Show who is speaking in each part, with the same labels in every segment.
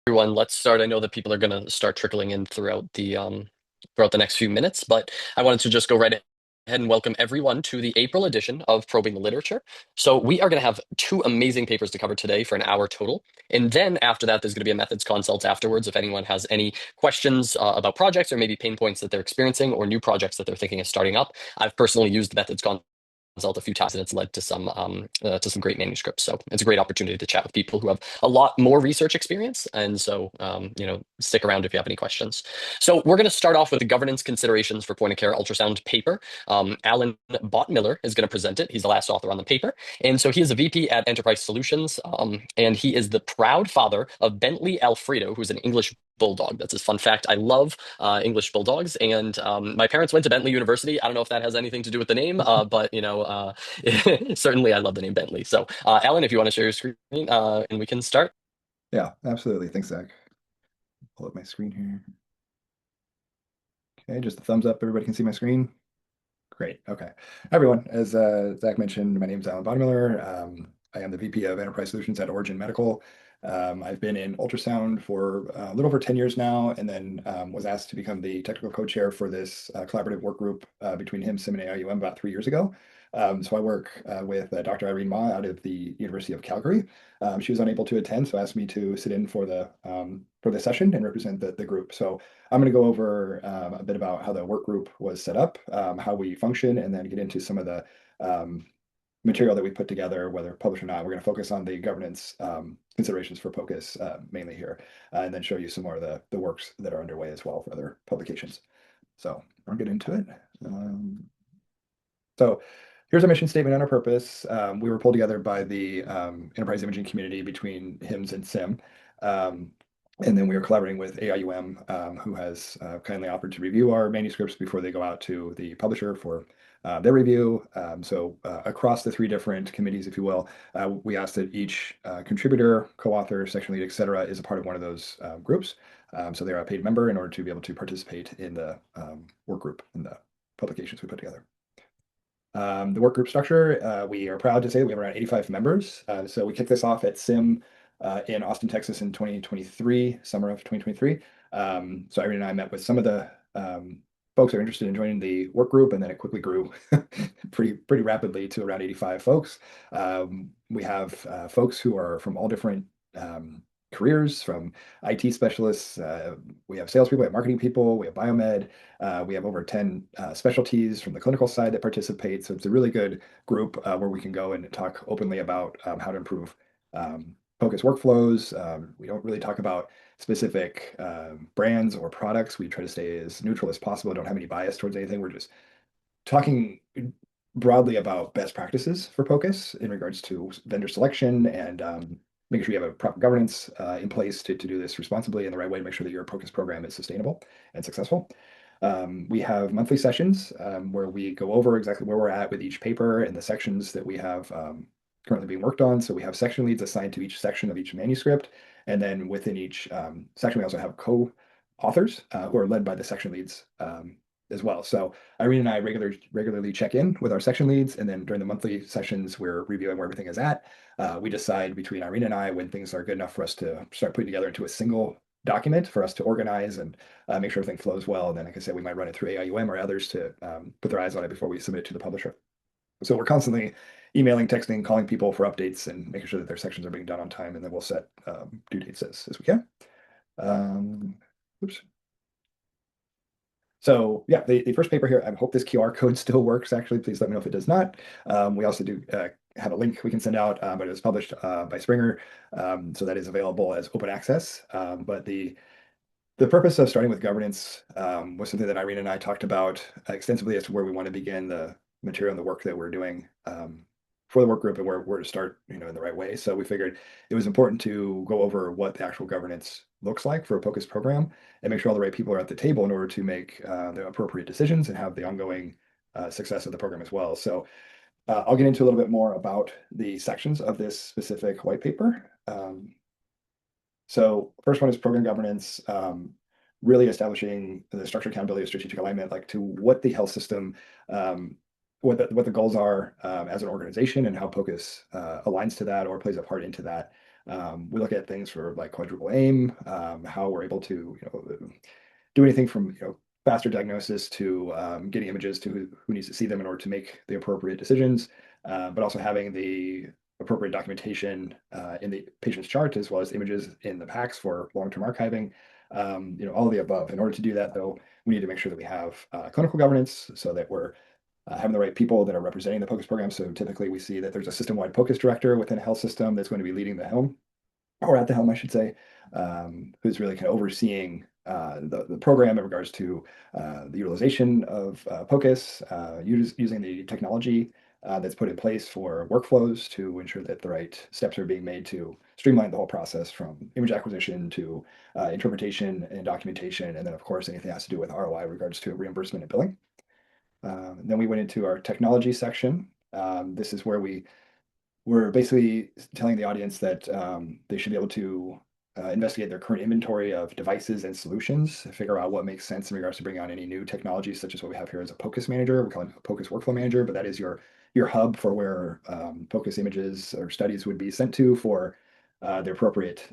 Speaker 1: Everyone, let's start. I know that people are going to start trickling in throughout the next few minutes, but I wanted to just go right ahead and welcome everyone to the April edition of Probing the Literature. So we are going to have two amazing papers to cover today for an hour total, and then after that, there's going to be a methods consult afterwards. If anyone has any questions about projects or maybe pain points that they're experiencing or new projects that they're thinking of starting up, I've personally used the methods consult a few times, and it's led to some great manuscripts. So it's a great opportunity to chat with people who have a lot more research experience. And so stick around if you have any questions. So we're going to start off with the governance considerations for point of care ultrasound paper. Allan Bottemiller is going to present it. He's the last author on the paper, and so he is a VP at Enterprise Solutions, and he is the proud father of Bentley Alfredo, who's an English bulldog. That's his fun fact. I love English bulldogs, and my parents went to Bentley University. I don't know if that has anything to do with the name, but certainly I love the name Bentley. So, Allan, if you want to share your screen, and we can start.
Speaker 2: Yeah, absolutely. Thanks, Zach. Pull up my screen here. Okay, just a thumbs up. Everybody can see my screen. Great. Okay. Everyone, as Zach mentioned, my name is Allan Bottemiller. I am the VP of Enterprise Solutions at Origin Medical. I've been in ultrasound for a little over 10 years now, and then was asked to become the technical co-chair for this collaborative work group between HIMSS-SIIM and AIUM about 3 years ago. So I work with Dr. Irene Ma out of the University of Calgary. She was unable to attend, so asked me to sit in for the session and represent the group. So I'm going to go over a bit about how the work group was set up, how we function, and then get into some of the material that we put together, whether published or not. We're going to focus on the governance considerations for POCUS mainly here, and then show you some more of the works that are underway as well for other publications. So I'll get into it. So here's our mission statement and our purpose. We were pulled together by the enterprise imaging community between HIMSS and SIIM. And then we are collaborating with AIUM, who has kindly offered to review our manuscripts before they go out to the publisher for their review. So across the three different committees, if you will, we ask that each contributor, co-author, section lead, et cetera, is a part of one of those groups. So they're a paid member in order to be able to participate in the work group and the publications we put together. The work group structure, we are proud to say that we have around 85 members. So we kicked this off at SIIM in Austin, Texas in 2023, summer of 2023. So Irene and I met with some of the folks that are interested in joining the work group, and then it quickly grew pretty rapidly to around 85 folks. We have folks who are from all different careers, from IT specialists, we have salespeople, we have marketing people, we have biomed, we have over 10 specialties from the clinical side that participate. So it's a really good group where we can go and talk openly about how to improve POCUS workflows. We don't really talk about specific brands or products. We try to stay as neutral as possible. Don't have any bias towards anything. We're just talking broadly about best practices for POCUS in regards to vendor selection and making sure you have a proper governance in place to do this responsibly in the right way to make sure that your POCUS program is sustainable and successful. We have monthly sessions where we go over exactly where we're at with each paper and the sections that we have currently being worked on. So we have section leads assigned to each section of each manuscript. And then within each section, we also have co-authors who are led by the section leads as well. So Irene and I regularly check in with our section leads, and then during the monthly sessions, we're reviewing where everything is at. We decide between Irene and I when things are good enough for us to start putting together into a single document for us to organize and make sure everything flows well. And then, like I said, we might run it through AIUM or others to put their eyes on it before we submit it to the publisher. So we're constantly emailing, texting, calling people for updates and making sure that their sections are being done on time, and then we'll set due dates as we can. Oops. So yeah, the first paper here, I hope this QR code still works, actually. Please let me know if it does not. We also do have a link we can send out, but it was published by Springer, so that is available as open access. But the purpose of starting with governance was something that Irene and I talked about extensively as to where we want to begin the material and the work that we're doing for the work group and where to start, in the right way. So we figured it was important to go over what the actual governance looks like for a POCUS program and make sure all the right people are at the table in order to make the appropriate decisions and have the ongoing success of the program as well. So I'll get into a little bit more about the sections of this specific white paper. So first one is program governance, really establishing the structure, accountability, of strategic alignment, like to what the health system what the goals are as an organization and how POCUS aligns to that or plays a part into that. We look at things for like quadruple aim, how we're able to do anything from faster diagnosis to getting images to who needs to see them in order to make the appropriate decisions, but also having the appropriate documentation in the patient's chart as well as images in the PACS for long-term archiving. All of the above. In order to do that, though, we need to make sure that we have clinical governance so that we're having the right people that are representing the POCUS program. So typically we see that there's a system-wide POCUS director within a health system that's going to be leading the helm, or at the helm, I should say, who's really kind of overseeing the program in regards to the utilization of POCUS, using the technology that's put in place for workflows to ensure that the right steps are being made to streamline the whole process from image acquisition to interpretation and documentation, and then of course anything that has to do with ROI in regards to reimbursement and billing. Then we went into our technology section. This is where we're basically telling the audience that they should be able to investigate their current inventory of devices and solutions, figure out what makes sense in regards to bringing on any new technologies, such as what we have here as a POCUS manager. We call it a POCUS workflow manager, but that is your hub for where POCUS images or studies would be sent to for the appropriate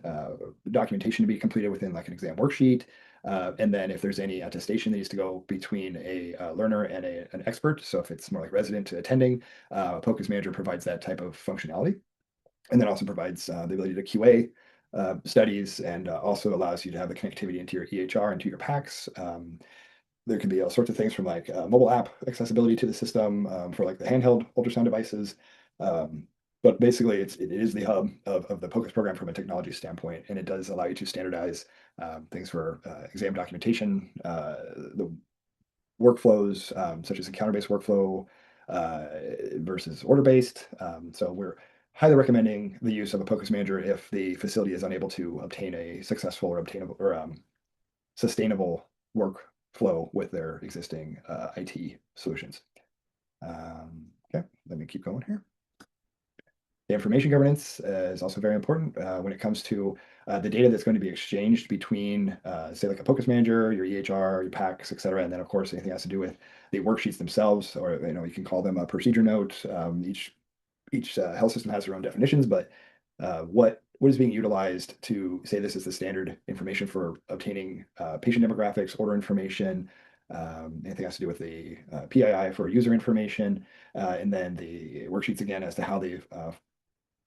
Speaker 2: documentation to be completed within like an exam worksheet. And then if there's any attestation that needs to go between a learner and an expert, so if it's more like resident to attending, POCUS Manager provides that type of functionality, and then also provides the ability to QA studies, and also allows you to have the connectivity into your EHR and to your PACS. There can be all sorts of things from like mobile app accessibility to the system for like the handheld ultrasound devices. But basically, it is the hub of the POCUS program from a technology standpoint, and it does allow you to standardize things for exam documentation, the workflows, such as encounter-based workflow versus order-based. So we're highly recommending the use of a POCUS manager if the facility is unable to obtain a successful or obtainable or sustainable workflow with their existing IT solutions. Okay, let me keep going here. The information governance is also very important when it comes to the data that's going to be exchanged between, say, like a POCUS manager, your EHR, your PACS, et cetera. And then, of course, anything that has to do with the worksheets themselves, or you can call them a procedure note. Each health system has their own definitions, but what is being utilized to say this is the standard information for obtaining patient demographics, order information, anything has to do with the PII for user information, and then the worksheets again as to how they've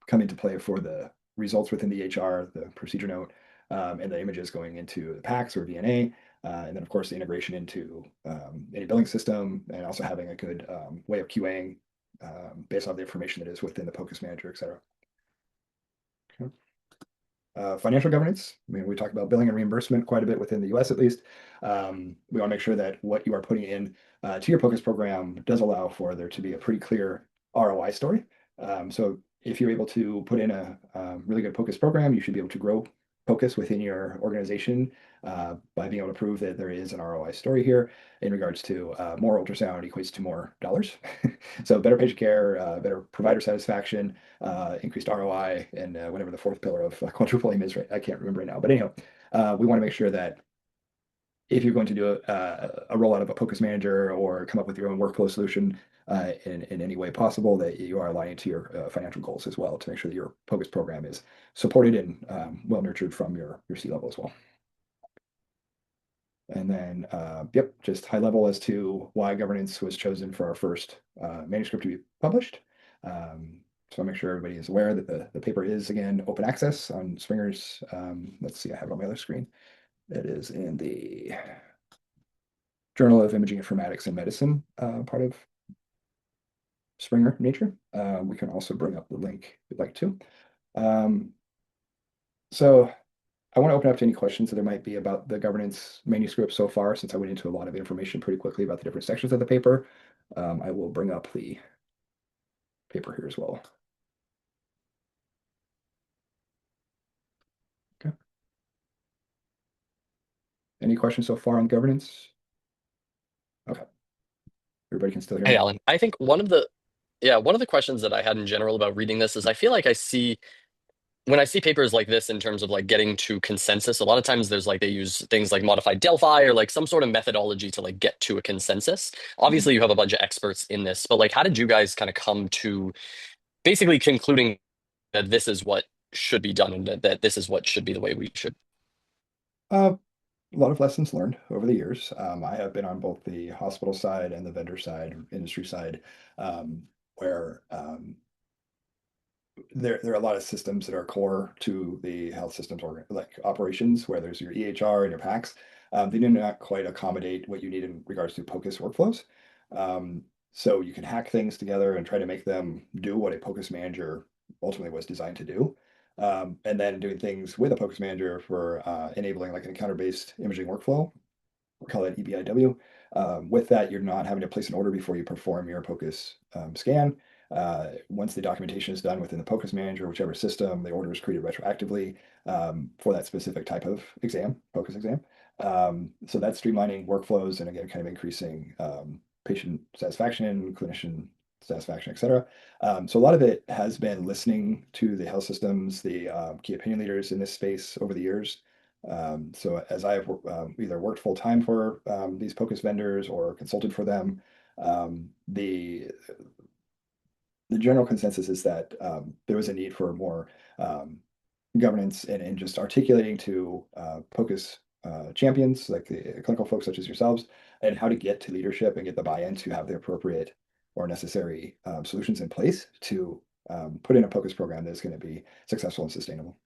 Speaker 2: come into play for the results within the HR, the procedure note, and the images going into the PACS or VNA. And then, of course, the integration into any billing system, and also having a good way of QAing based on the information that is within the POCUS manager, et cetera. Okay. Financial governance. I mean, we talk about billing and reimbursement quite a bit within the US at least. We want to make sure that what you are putting in to your POCUS program does allow for there to be a pretty clear ROI story. So if you're able to put in a really good POCUS program, you should be able to grow POCUS within your organization by being able to prove that there is an ROI story here in regards to more ultrasound equates to more dollars. So better patient care, better provider satisfaction, increased ROI, and whatever the fourth pillar of quadruple aim is, right? I can't remember right now. But anyhow, we want to make sure that if you're going to do a rollout of a POCUS manager or come up with your own workflow solution in any way possible, that you are aligning to your financial goals as well to make sure that your POCUS program is supported and well nurtured from your C-level as well. And then, yep, just high level as to why governance was chosen for our first manuscript to be published. So I'll make sure everybody is aware that the paper is, again, open access on Springer's. Let's see, I have it on my other screen. It is in the Journal of Imaging Informatics and Medicine part of Springer Nature. We can also bring up the link if you'd like to. So I want to open up to any questions that there might be about the governance manuscript so far, since I went into a lot of information pretty quickly about the different sections of the paper. I will bring up the paper here as well. Okay. Any questions so far on governance? Okay. Everybody can still hear
Speaker 1: Hey,
Speaker 2: me?
Speaker 1: Allan. I think one of the questions that I had in general about reading this is I feel like I see when I see papers like this in terms of like getting to consensus, a lot of times there's like they use things like modified Delphi or like some sort of methodology to like get to a consensus.
Speaker 2: Mhm.
Speaker 1: Obviously, you have a bunch of experts in this, but like, how did you guys kind of come to basically concluding that this is what should be done and that this is what should be the way we should?
Speaker 2: Uh, a lot of lessons learned over the years. I have been on both the hospital side and the vendor side, industry side, where there are a lot of systems that are core to the health systems or like operations where there's your EHR and your PACS. They do not quite accommodate what you need in regards to POCUS workflows. Um, so you can hack things together and try to make them do what a POCUS manager ultimately was designed to do. And then doing things with a POCUS manager for enabling like an encounter-based imaging workflow, we call it EBIW. With that, you're not having to place an order before you perform your POCUS scan. Once the documentation is done within the POCUS manager, whichever system, the order is created retroactively for that specific type of exam, POCUS exam. So that's streamlining workflows and again, kind of increasing patient satisfaction, clinician satisfaction, et cetera. So a lot of it has been listening to the health systems, the key opinion leaders in this space over the years. So as I've either worked full time for these POCUS vendors or consulted for them, um, the the general consensus is that there was a need for more um, governance and just articulating to POCUS champions, like the clinical folks such as yourselves, and how to get to leadership and get the buy-in to have the appropriate or necessary solutions in place to put in a POCUS program that's going to be successful and sustainable.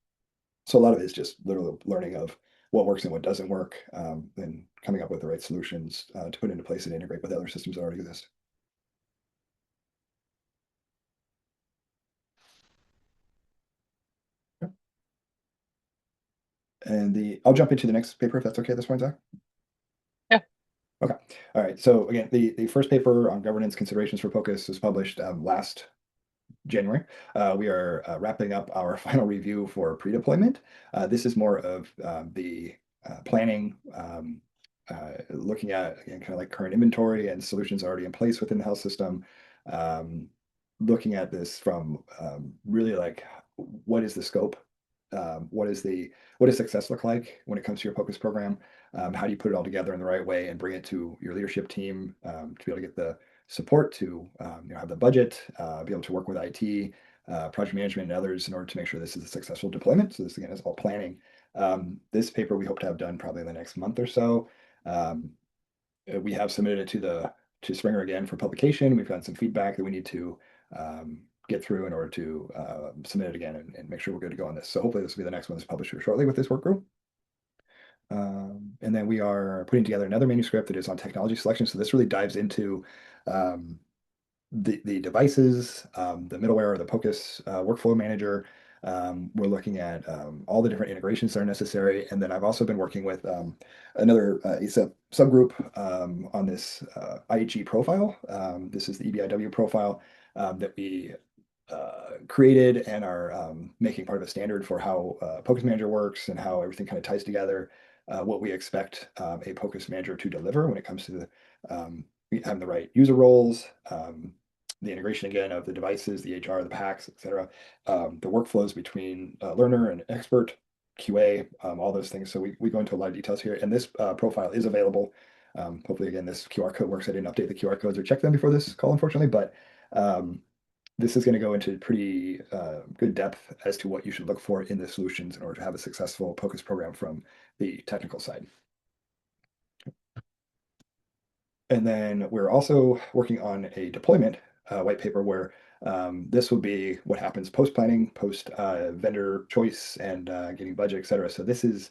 Speaker 2: So a lot of it is just literally learning of what works and what doesn't work, and coming up with the right solutions to put into place and integrate with other systems that already exist. And I'll jump into the next paper if that's okay at this point, Zach.
Speaker 1: Yeah.
Speaker 2: Okay. All right. So again, the first paper on governance considerations for POCUS was published last January. We are wrapping up our final review for pre-deployment. This is more of the planning, looking at again, kind of like current inventory and solutions already in place within the health system. Um, Looking at this from really like what is the scope? What does success look like when it comes to your POCUS program? How do you put it all together in the right way and bring it to your leadership team to be able to get the support to have the budget, be able to work with IT, project management, and others in order to make sure this is a successful deployment. So this again is all planning. This paper we hope to have done probably in the next month or so. Um, we have submitted it to Springer again for publication. We've gotten some feedback that we need to get through in order to submit it again and make sure we're good to go on this. So hopefully this will be the next one that's published here shortly with this work group. And then we are putting together another manuscript that is on technology selection. So this really dives into um, the devices, the middleware, or the POCUS workflow manager. We're looking at all the different integrations that are necessary. And then I've also been working with another ACEP subgroup on this IHE profile. This is the EBIW profile that we created and are making part of a standard for how POCUS Manager works and how everything kind of ties together, what we expect a POCUS Manager to deliver when it comes to having the right user roles, the integration again of the devices, the HR, the packs, et cetera, the workflows between learner and expert, QA, all those things. So we go into a lot of details here, and this profile is available. Hopefully, again, this QR code works. I didn't update the QR codes or check them before this call, unfortunately, but this is going to go into pretty good depth as to what you should look for in the solutions in order to have a successful POCUS program from the technical side. And then we're also working on a deployment white paper where this will be what happens post-planning, post-vendor choice and getting budget, et cetera. So this is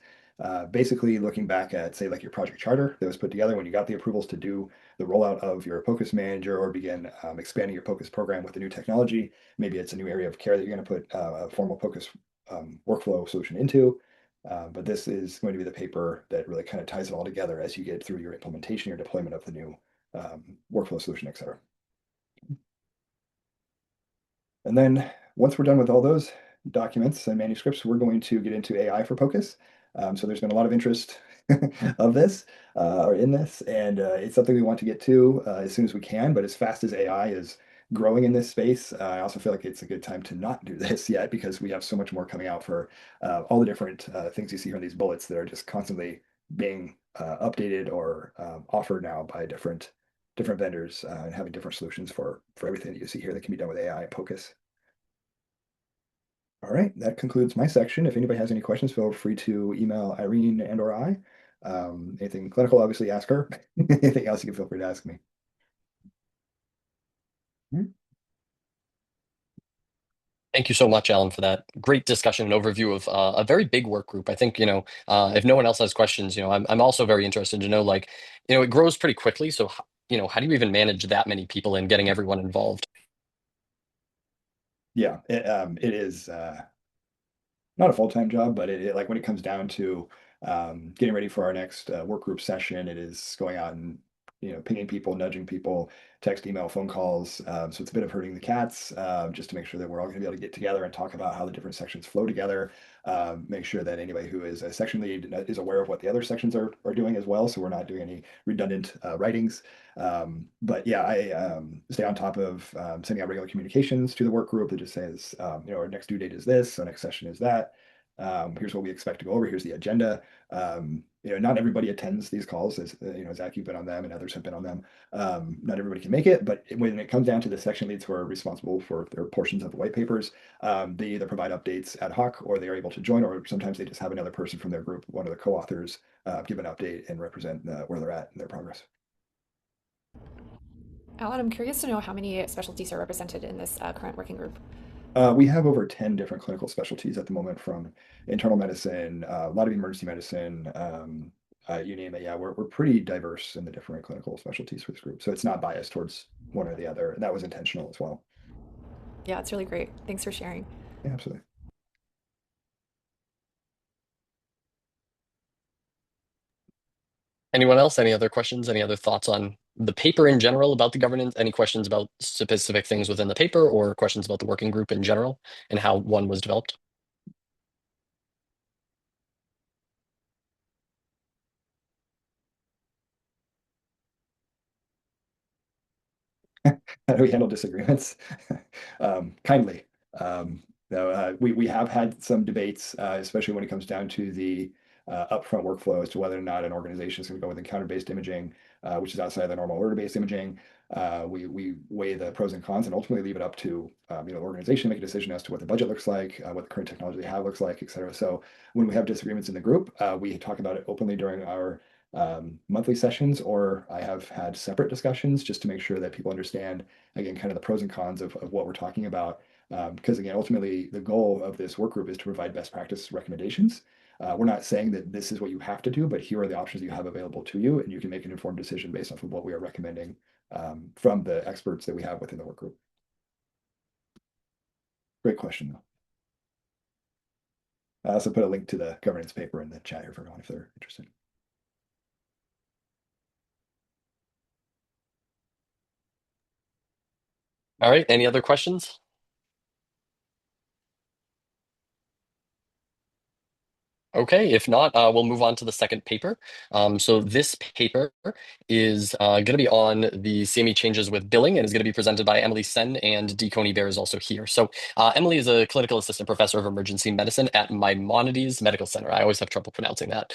Speaker 2: basically looking back at, say, like your project charter that was put together when you got the approvals to do the rollout of your POCUS manager or begin expanding your POCUS program with a new technology. Maybe it's a new area of care that you're going to put a formal POCUS workflow solution into. But this is going to be the paper that really kind of ties it all together as you get through your implementation, your deployment of the new workflow solution, et cetera. And then once we're done with all those documents and manuscripts, we're going to get into AI for POCUS. So there's been a lot of interest of this or in this, and it's something we want to get to as soon as we can, but as fast as AI is growing in this space. I also feel like it's a good time to not do this yet because we have so much more coming out for all the different things you see here in these bullets that are just constantly being updated or offered now by different vendors and having different solutions for everything that you see here that can be done with AI and POCUS. All right, that concludes my section. If anybody has any questions, feel free to email Irene and or I. Anything clinical, obviously ask her. Anything else, you can feel free to ask me.
Speaker 1: Thank you so much, Alan, for that great discussion and overview of a very big work group. I think, if no one else has questions, I'm also very interested to know, like, it grows pretty quickly. So, how do you even manage that many people and getting everyone involved?
Speaker 2: Yeah, it is. Not a full-time job, but like when it comes down to getting ready for our next work group session, it is going out and pinging people, nudging people, text, email, phone calls. So it's a bit of herding the cats, just to make sure that we're all going to be able to get together and talk about how the different sections flow together. Make sure that anybody who is a section lead is aware of what the other sections are doing as well, so we're not doing any redundant writings. But yeah, I stay on top of sending out regular communications to the work group that just says, our next due date is this, our next session is that. Here's what we expect to go over. Here's the agenda. Not everybody attends these calls, as Zach, you've been on them, and others have been on them. Not everybody can make it, but when it comes down to the section leads who are responsible for their portions of the white papers, they either provide updates ad hoc, or they are able to join, or sometimes they just have another person from their group, one of the co-authors, give an update and represent where they're at in their progress.
Speaker 3: Alan, I'm curious to know how many specialties are represented in this current working group.
Speaker 2: We have over 10 different clinical specialties at the moment, from internal medicine, a lot of emergency medicine, you name it. Yeah, we're pretty diverse in the different clinical specialties for this group. So it's not biased towards one or the other. And that was intentional as well.
Speaker 3: Yeah, it's really great. Thanks for sharing.
Speaker 2: Yeah, absolutely.
Speaker 1: Anyone else? Any other questions? Any other thoughts on the paper in general about the governance? Any questions about specific things within the paper, or questions about the working group in general and how one was developed?
Speaker 2: How do we handle disagreements? Kindly. No, we have had some debates, especially when it comes down to the upfront workflow as to whether or not an organization is going to go with encounter-based imaging, which is outside the normal order-based imaging. We weigh the pros and cons and ultimately leave it up to the organization to make a decision as to what the budget looks like, what the current technology they have looks like, et cetera. So when we have disagreements in the group, we talk about it openly during our monthly sessions, or I have had separate discussions just to make sure that people understand, again, kind of the pros and cons of what we're talking about. Because again, ultimately, the goal of this work group is to provide best practice recommendations. We're not saying that this is what you have to do, but here are the options you have available to you, and you can make an informed decision based off of what we are recommending from the experts that we have within the work group. Great question, though. I also put a link to the governance paper in the chat here for everyone if they're interested.
Speaker 1: All right. Any other questions? Okay, if not, we'll move on to the second paper. So this paper is going to be on the CME changes with billing, and is going to be presented by Emily Sen, and D. Coneybeare is also here. So Emily is a clinical assistant professor of emergency medicine at Maimonides Medical Center. I always have trouble pronouncing that.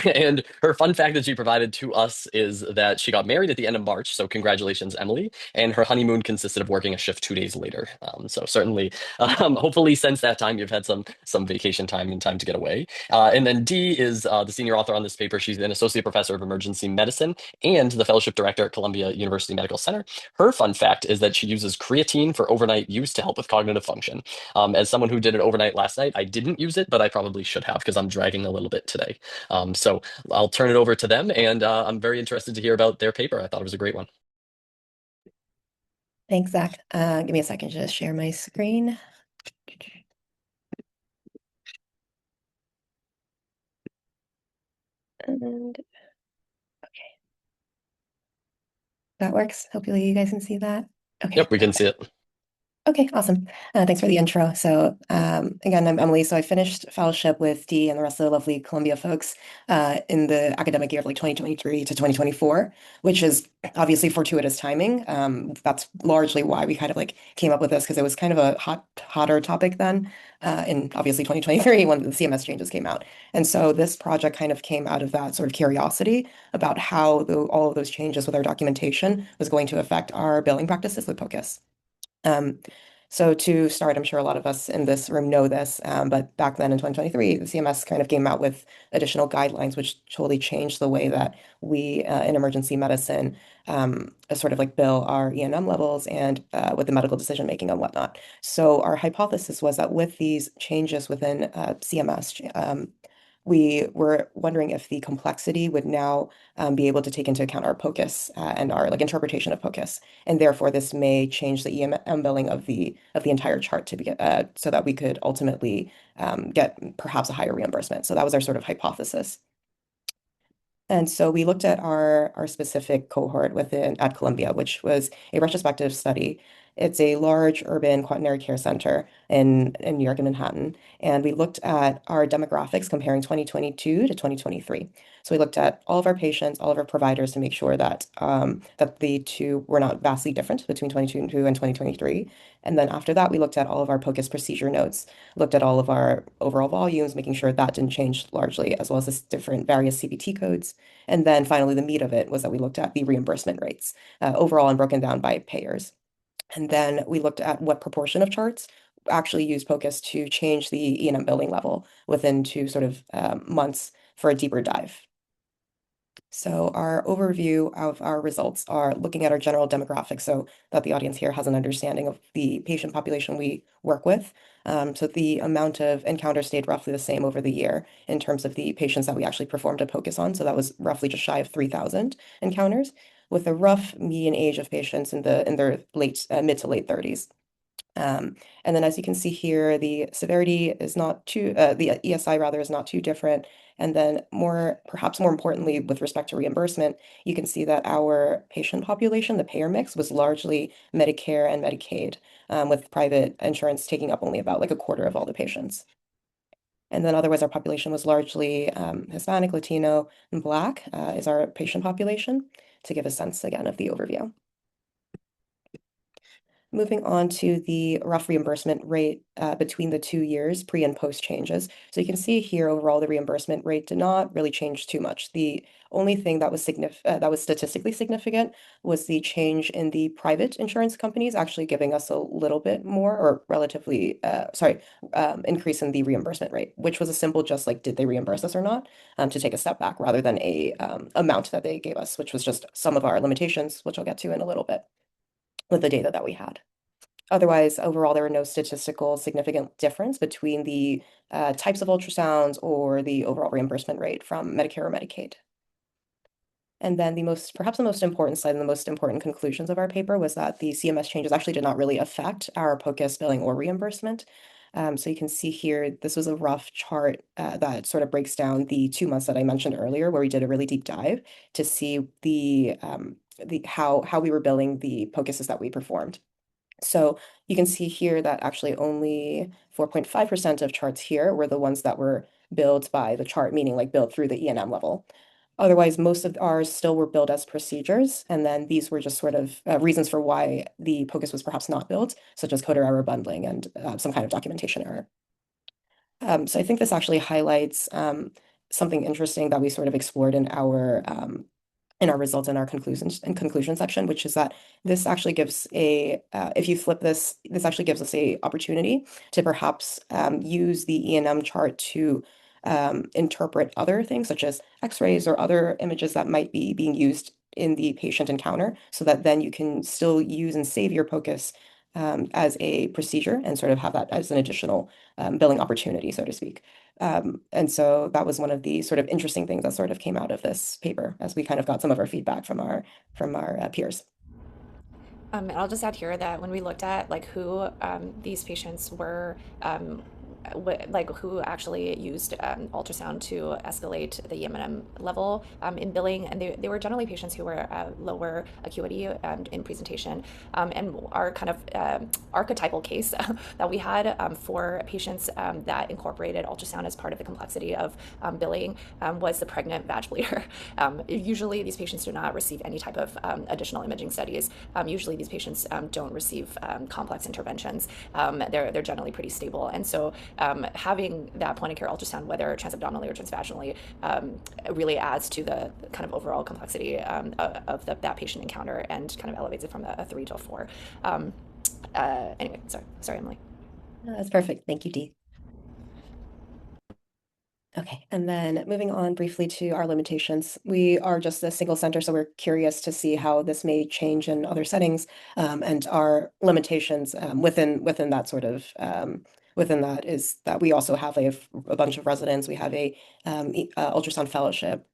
Speaker 1: And her fun fact that she provided to us is that she got married at the end of March. So congratulations, Emily. And her honeymoon consisted of working a shift 2 days later. So certainly, hopefully since that time, you've had some vacation time and time to get away. And then Dee is the senior author on this paper. She's an associate professor of emergency medicine and the fellowship director at Columbia University Medical Center. Her fun fact is that she uses creatine for overnight use to help with cognitive function. As someone who did it overnight last night, I didn't use it, but I probably should have because I'm dragging a little bit today. So I'll turn it over to them, and I'm very interested to hear about their paper. I thought it was a great one.
Speaker 4: Thanks, Zach. Give me a second to just share my screen. And okay, that works. Hopefully you guys can see that. Okay,
Speaker 1: Yep, we can see
Speaker 4: perfect.
Speaker 1: it.
Speaker 4: Okay, awesome. Thanks for the intro. So, again, I'm Emily. So I finished fellowship with Dee and the rest of the lovely Columbia folks in the academic year of like 2023 to 2024, which is obviously fortuitous timing. That's largely why we kind of like came up with this because it was kind of a hotter topic then in obviously 2023 when the CMS changes came out. And so this project kind of came out of that sort of curiosity about how all of those changes with our documentation was going to affect our billing practices with POCUS. Um, so to start, I'm sure a lot of us in this room know this, but back then in 2023, the CMS kind of came out with additional guidelines, which totally changed the way that we in emergency medicine sort of like bill our E&M levels and with the medical decision making and whatnot. So our hypothesis was that with these changes within CMS, we were wondering if the complexity would now be able to take into account our POCUS and our like interpretation of POCUS, and therefore this may change the EM billing of the entire chart to be so that we could ultimately get perhaps a higher reimbursement. So that was our sort of hypothesis. And so we looked at our specific cohort within at Columbia, which was a retrospective study. It's a large urban quaternary care center in New York and Manhattan. And we looked at our demographics comparing 2022 to 2023. So we looked at all of our patients, all of our providers to make sure that that the two were not vastly different between 2022 and 2023. And then after that, we looked at all of our POCUS procedure notes, looked at all of our overall volumes, making sure that didn't change largely, as well as the different various CPT codes. And then finally, the meat of it was that we looked at the reimbursement rates overall and broken down by payers. And then we looked at what proportion of charts actually use POCUS to change the E&M billing level within 2 sort of months for a deeper dive. So our overview of our results are looking at our general demographics so that the audience here has an understanding of the patient population we work with. So the amount of encounters stayed roughly the same over the year in terms of the patients that we actually performed a POCUS on. So that was roughly just shy of 3,000 encounters with a rough median age of patients in their mid to late 30s. And then as you can see here, the severity is not too, the ESI rather is not too different. And then perhaps more importantly, with respect to reimbursement, you can see that our patient population, the payer mix was largely Medicare and Medicaid, with private insurance taking up only about like a quarter of all the patients. And then otherwise our population was largely Hispanic, Latino, and Black is our patient population to give a sense again of the overview. Moving on to the rough reimbursement rate between the 2 years, pre and post changes. So you can see here overall the reimbursement rate did not really change too much. The only thing that was statistically significant was the change in the private insurance companies actually giving us a little bit more or relatively, increase in the reimbursement rate, which was a simple just like, did they reimburse us or not, to take a step back rather than a amount that they gave us, which was just some of our limitations, which I'll get to in a little bit with the data that we had. Otherwise, overall, there were no statistical significant difference between the types of ultrasounds or the overall reimbursement rate from Medicare or Medicaid. And then perhaps the most important slide and the most important conclusions of our paper was that the CMS changes actually did not really affect our POCUS billing or reimbursement. So you can see here, this was a rough chart that sort of breaks down the 2 months that I mentioned earlier, where we did a really deep dive to see how we were billing the POCUSes that we performed. So you can see here that actually only 4.5% of charts here were the ones that were billed by the chart, meaning like billed through the E&M level. Otherwise, most of ours still were billed as procedures, and then these were just sort of reasons for why the POCUS was perhaps not billed, such as coder error bundling and some kind of documentation error. So I think this actually highlights something interesting that we sort of explored in our results in our conclusion section, which is that this actually gives if you flip this actually gives us a opportunity to perhaps use the E&M chart to interpret other things such as x-rays or other images that might be being used in the patient encounter so that then you can still use and save your POCUS as a procedure and sort of have that as an additional billing opportunity, so to speak. And so that was one of the sort of interesting things that sort of came out of this paper as we kind of got some of our feedback from our peers.
Speaker 3: And I'll just add here that when we looked at like who these patients were like who actually used ultrasound to escalate the EMM level in billing, and they were generally patients who were lower acuity in presentation, and our kind of archetypal case that we had for patients that incorporated ultrasound as part of the complexity of billing was the pregnant vag bleeder. Usually these patients do not receive any type of additional imaging studies. Usually these patients don't receive complex interventions. They're generally pretty stable, and so having that point of care ultrasound, whether transabdominally or transvaginally, really adds to the kind of overall complexity of that patient encounter and kind of elevates it from a 3 to a 4. Anyway, sorry, Emily.
Speaker 4: No, that's perfect. Thank you, Dee. Okay, and then moving on briefly to our limitations. We are just a single center, so we're curious to see how this may change in other settings, and our limitations within that sort of within that is that we also have a bunch of residents. We have a ultrasound fellowship.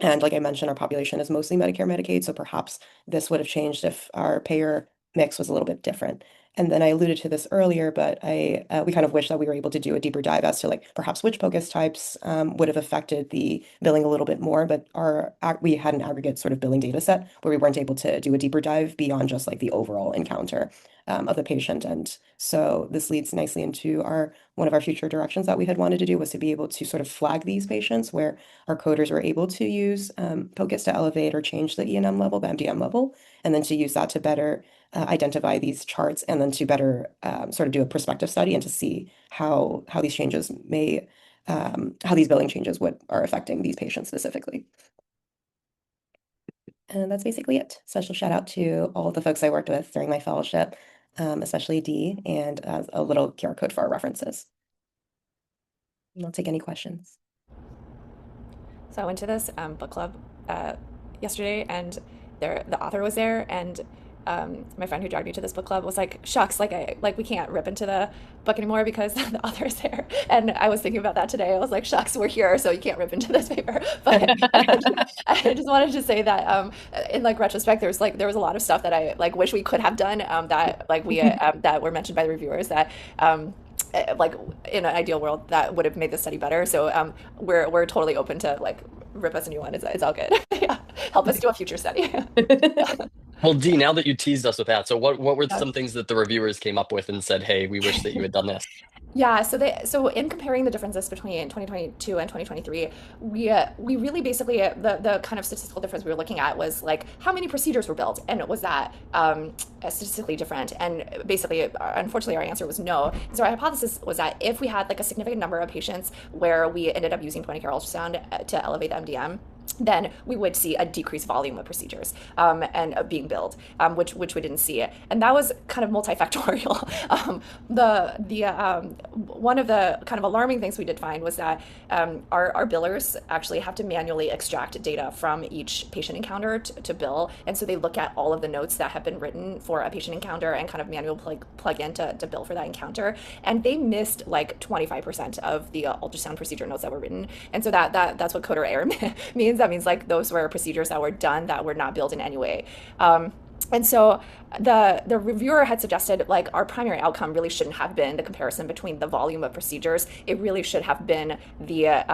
Speaker 4: And like I mentioned, our population is mostly Medicare, Medicaid, so perhaps this would have changed if our payer mix was a little bit different. And then I alluded to this earlier, but we kind of wish that we were able to do a deeper dive as to like perhaps which POCUS types would have affected the billing a little bit more, but we had an aggregate sort of billing data set where we weren't able to do a deeper dive beyond just like the overall encounter of the patient. And so this leads nicely into one of our future directions that we had wanted to do was to be able to sort of flag these patients where our coders were able to use POCUS to elevate or change the E&M level, the MDM level, and then to use that to better identify these charts and then to better sort of do a prospective study and to see how these changes may, how these billing changes are affecting these patients specifically. And that's basically it. Special shout out to all of the folks I worked with during my fellowship, especially Dee, and a little QR code for our references. And I'll take any questions.
Speaker 3: So I went to this book club yesterday, and the author was there, and my friend who dragged me to this book club was like, "Shucks, we can't rip into the book anymore because the author's there." And I was thinking about that today. I was like, "Shucks, we're here, so you can't rip into this paper." But I just wanted to say that in like retrospect, there was a lot of stuff that I like wish we could have done that like we that were mentioned by the reviewers that. Like in an ideal world that would have made the study better. So we're totally open to like rip us a new one. It's all good. Yeah. Help us do a future study.
Speaker 1: Well, Dee, now that you teased us with that, so what were some things that the reviewers came up with and said, "Hey, we wish that you had done this"?
Speaker 3: Yeah, so in comparing the differences between 2022 and 2023, we really basically the kind of statistical difference we were looking at was like how many procedures were built, and was that statistically different? And basically, unfortunately, our answer was no. So our hypothesis was that if we had like a significant number of patients where we ended up using point of care ultrasound to elevate the MDM, then we would see a decreased volume of procedures and being billed, which we didn't see. And that was kind of multifactorial. One of the kind of alarming things we did find was that our billers actually have to manually extract data from each patient encounter to bill. And so they look at all of the notes that have been written for a patient encounter and kind of manually plug in to bill for that encounter. And they missed like 25% of the ultrasound procedure notes that were written. And so that's what coder error means. That means like those were procedures that were done that were not billed in any way. And so the reviewer had suggested like our primary outcome really shouldn't have been the comparison between the volume of procedures. It really should have been the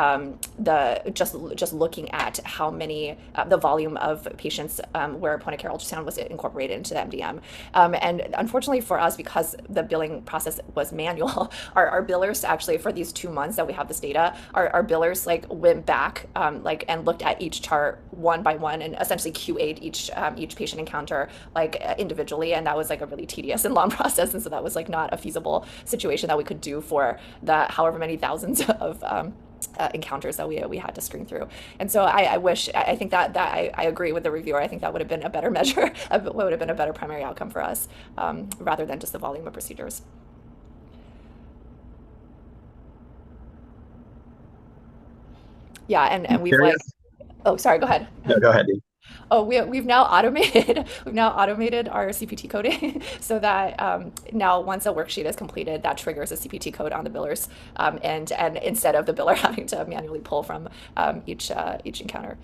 Speaker 3: just looking at how many the volume of patients where point of care ultrasound was incorporated into the MDM. And unfortunately for us, because the billing process was manual, our billers actually for these 2 months that we have this data, our billers like went back like and looked at each chart one by one and essentially QA'd each patient encounter like individually, and that was like a really tedious and long process, and so that was like not a feasible situation that we could do for the however many thousands of encounters that we had to screen through. And so I think that I agree with the reviewer. I think that would have been a better measure, would have been a better primary outcome for us, rather than just the volume of procedures. Yeah, and we've
Speaker 5: Curious?
Speaker 3: like, oh, sorry, go ahead.
Speaker 5: No, go ahead, Dee.
Speaker 3: Oh, we've now automated our CPT coding so that now once a worksheet is completed, that triggers a CPT code on the billers, and instead of the biller having to manually pull from each encounter.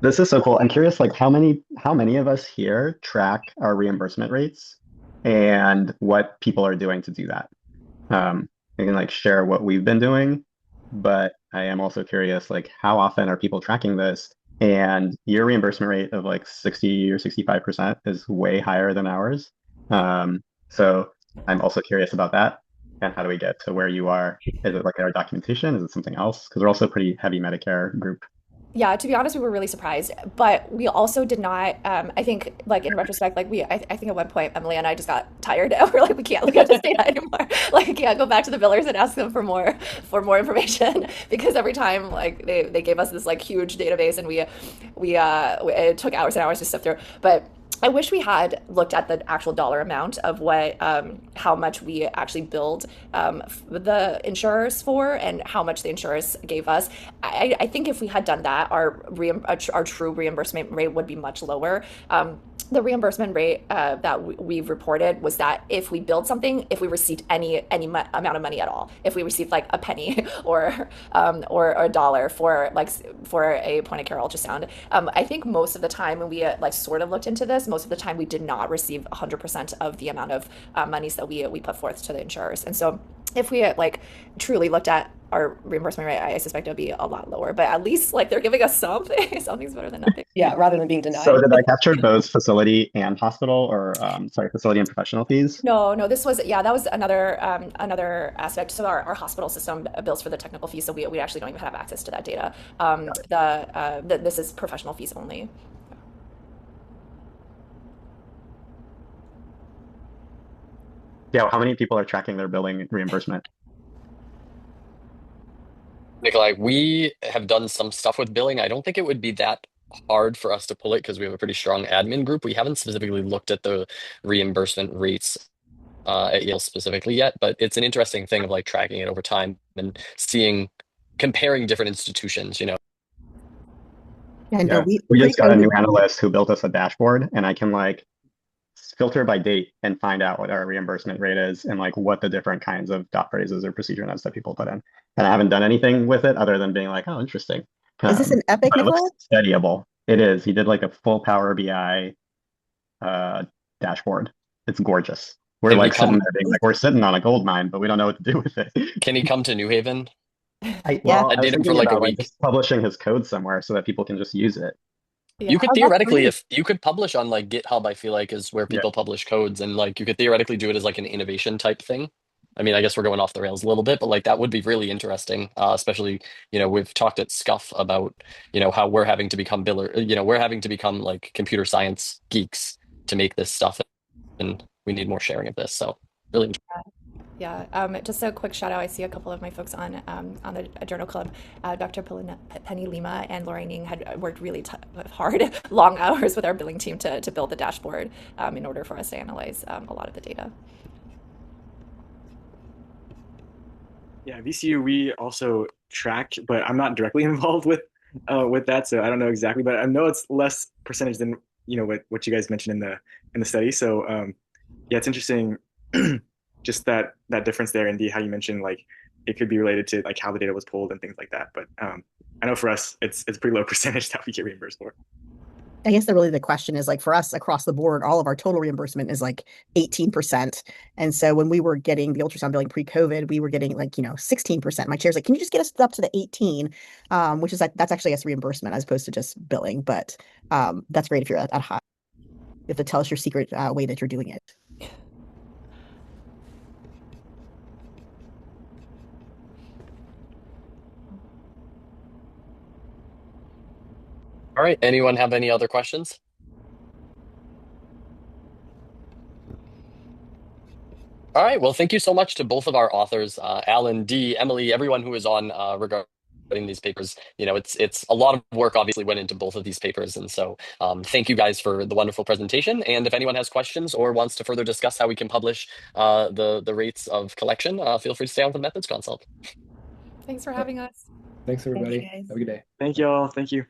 Speaker 5: This is so cool. I'm curious, like how many of us here track our reimbursement rates? and what people are doing to do that. I can like share what we've been doing, but I am also curious, like how often are people tracking this? And your reimbursement rate of like 60 or 65% is way higher than ours. So I'm also curious about that. And how do we get to where you are? Is it like our documentation? Is it something else? Because we're also a pretty heavy Medicare group.
Speaker 3: Yeah, to be honest, we were really surprised, but we also did not. I think, like in retrospect, like I think at one point Emily and I just got tired, and we're like, we can't look at this data anymore. Like, we can't go back to the billers and ask them for more information because every time, like they gave us this like huge database, and it took hours and hours to sift through. But I wish we had looked at the actual dollar amount of what how much we actually billed the insurers for and how much the insurers gave us. I think if we had done that, our true reimbursement rate would be much lower. The reimbursement rate that we've reported was that if we billed something, if we received any amount of money at all, if we received like a penny or a dollar for a point of care ultrasound, I think most of the time when we like sort of looked into this, most of the time we did not receive 100% of the amount of monies that we put forth to the insurers. And so if we like truly looked at our reimbursement rate, I suspect it would be a lot lower. But at least like they're giving us something. Something's better than nothing.
Speaker 4: Yeah, rather than being
Speaker 5: So
Speaker 4: denied.
Speaker 5: did I capture both facility and hospital, or sorry, facility and professional fees?
Speaker 3: No, this was yeah, that was another aspect. So our hospital system bills for the technical fees, so we actually don't even have access to that data. This is professional fees only.
Speaker 5: Yeah, how many people are tracking their billing reimbursement?
Speaker 1: Nikolai, we have done some stuff with billing. I don't think it would be that hard for us to pull it because we have a pretty strong admin group. We haven't specifically looked at the reimbursement rates at Yale specifically yet, but it's an interesting thing of like tracking it over time and seeing, comparing different institutions, you know.
Speaker 6: And
Speaker 5: Yeah,
Speaker 6: we
Speaker 5: we just got a new
Speaker 6: pre-COVID,
Speaker 5: analyst who built us a dashboard, and I can like filter by date and find out what our reimbursement rate is and like what the different kinds of dot phrases or procedure notes that people put in. And I haven't done anything with it other than being like, oh, interesting.
Speaker 6: is this an Epic,
Speaker 5: But it looks
Speaker 6: Nicole?
Speaker 5: studyable. It is. He did like a full Power BI uh, dashboard. It's gorgeous. We're
Speaker 1: Can he
Speaker 5: like sitting
Speaker 1: come?
Speaker 5: there being like, we're sitting on a gold mine, but we don't know what to do with it.
Speaker 1: Can he come to New Haven?
Speaker 6: Yeah.
Speaker 5: Well,
Speaker 1: I
Speaker 5: I was
Speaker 1: did him for
Speaker 5: thinking
Speaker 1: like a
Speaker 5: about like
Speaker 1: week.
Speaker 5: just publishing his code somewhere so that people can just use it.
Speaker 1: You
Speaker 3: Yeah.
Speaker 1: could
Speaker 6: Oh, that's
Speaker 1: theoretically,
Speaker 6: great.
Speaker 1: if you could publish on like GitHub, I feel like is where
Speaker 5: Yeah.
Speaker 1: people publish codes, and like you could theoretically do it as like an innovation type thing. I mean, I guess we're going off the rails a little bit, but like that would be really interesting. Especially, we've talked at Scuff about, how we're having to become we're having to become like computer science geeks to make this stuff, and we need more sharing of this. So really,
Speaker 3: Yeah, just a quick shout out. I see a couple of my folks on the Journal Club. Dr. Penny Lima and Lorraine Ying had worked really hard, long hours with our billing team to build the dashboard in order for us to analyze a lot of the data.
Speaker 7: Yeah, VCU we also track, but I'm not directly involved with that, so I don't know exactly. But I know it's less percentage than what you guys mentioned in the study. So yeah, it's interesting, just that difference there, and how you mentioned like it could be related to like how the data was pulled and things like that. But I know for us, it's pretty low percentage that we get reimbursed for.
Speaker 6: I guess the question is like for us across the board, all of our total reimbursement is like 18%. And so when we were getting the ultrasound billing pre-COVID, we were getting like, 16%. My chair's like, can you just get us up to the 18? Which is like, that's actually us reimbursement as opposed to just billing. But that's great if you're at high. You have to tell us your secret way that you're doing it.
Speaker 1: all right. Anyone have any other questions? All right. Well, thank you so much to both of our authors, Allan, D, Emily, everyone who is on regarding these papers. It's a lot of work obviously went into both of these papers, and so thank you guys for the wonderful presentation. And if anyone has questions or wants to further discuss how we can publish the rates of collection, feel free to stay on for the methods consult.
Speaker 3: Thanks for having us.
Speaker 2: Thanks, everybody.
Speaker 4: guys.
Speaker 2: Have a good day.
Speaker 7: Thank you all. Thank you.